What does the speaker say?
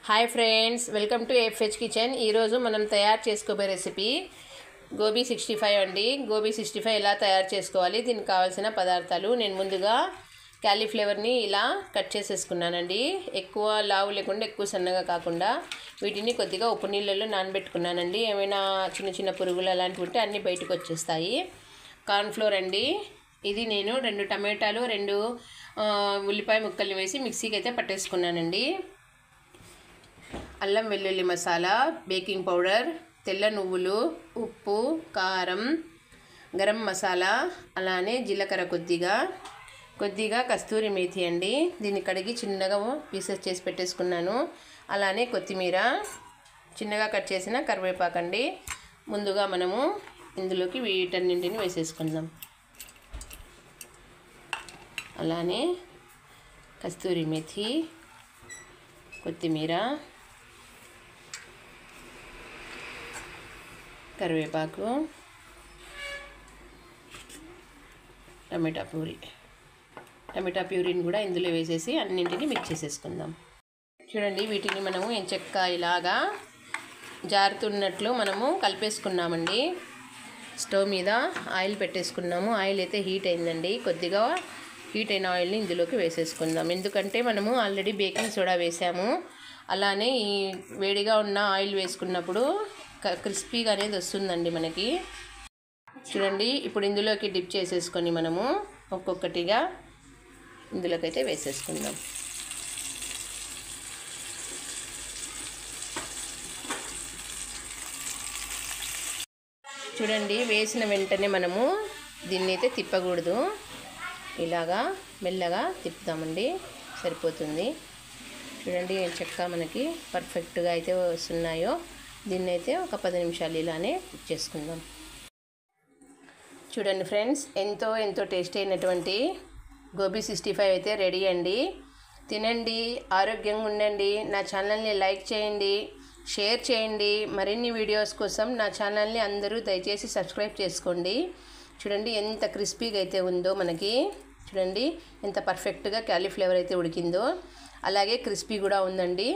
Hi friends, welcome to FH kitchen. ఈరోజు మనం తయారు చేసుకోబోయే రెసిపీ గోబీ 65 అండి. గోబీ 65 ఎలా తయారు చేసుకోవాలి, దీనికి కావాల్సిన పదార్థాలు నేను ముందుగా క్యాలీఫ్లవర్ని ఇలా కట్ చేసేసుకున్నానండి. ఎక్కువ లావు లేకుండా ఎక్కువ సన్నగా కాకుండా వీటిని కొద్దిగా ఉప్పు నీళ్ళలో నానబెట్టుకున్నానండి. ఏమైనా చిన్న చిన్న పురుగులు అలాంటివి ఉంటే అన్నీ బయటకు వచ్చేస్తాయి. కార్న్ఫ్లోర్ అండి, ఇది నేను 2 టమాటాలు 2 ఉల్లిపాయ ముక్కలు వేసి మిక్సీకి అయితే పట్టేసుకున్నానండి. అల్లం వెల్లుల్లి మసాలా, బేకింగ్ పౌడర్, తెల్ల నువ్వులు, ఉప్పు, కారం, గరం మసాలా, అలానే జీలకర్ర కొద్దిగా కస్తూరి మేథి అండి. దీన్ని కడిగి చిన్నగా పీసెస్ చేసి పెట్టేసుకున్నాను. అలానే కొత్తిమీర, చిన్నగా కట్ చేసిన కరివేపాకండి. ముందుగా మనము ఇందులోకి వీటన్నింటిని వేసేసుకుందాం. అలానే కస్తూరి మేథి, కొత్తిమీర, కరివేపాకు, టమాటా ప్యూరీని కూడా ఇందులో వేసేసి అన్నింటినీ మిక్స్ చేసేసుకుందాం. చూడండి, వీటిని మనము ఎంచక్క ఇలాగా జారుతున్నట్లు మనము కలిపేసుకున్నామండి. స్టవ్ మీద ఆయిల్ పెట్టేసుకున్నాము. ఆయిల్ అయితే హీట్ అయిందండి. కొద్దిగా హీట్ అయిన ఆయిల్ని ఇందులోకి వేసేసుకుందాం. ఎందుకంటే మనము ఆల్రెడీ బేకింగ్ సోడా వేసాము. అలానే ఈ వేడిగా ఉన్న ఆయిల్ వేసుకున్నప్పుడు క్రిస్పీగా అనేది వస్తుందండి మనకి. చూడండి, ఇప్పుడు ఇందులోకి డిప్ చేసేసుకొని మనము ఒక్కొక్కటిగా ఇందులోకి అయితే వేసేసుకుందాం. చూడండి, వేసిన వెంటనే మనము దీన్ని అయితే తిప్పకూడదు. ఇలాగా మెల్లగా తిప్పుతామండి, సరిపోతుంది. చూడండి, చెక్క మనకి పర్ఫెక్ట్గా అయితే వస్తున్నాయో. దీన్ని అయితే ఒక 10 నిమిషాలు ఇలానే కుక్ చేసుకుందాం. చూడండి ఫ్రెండ్స్, ఎంతో టేస్టీ అయినటువంటి గోబీ 65 అయితే రెడీ అండి. తినండి, ఆరోగ్యంగా ఉండండి. నా ఛానల్ని లైక్ చేయండి, షేర్ చేయండి. మరిన్ని వీడియోస్ కోసం నా ఛానల్ని అందరూ దయచేసి సబ్స్క్రైబ్ చేసుకోండి. చూడండి, ఎంత క్రిస్పీగా అయితే ఉందో మనకి. చూడండి, ఎంత పర్ఫెక్ట్గా క్యాలీఫ్లవర్ అయితే ఉడికిందో, అలాగే క్రిస్పీ కూడా ఉందండి.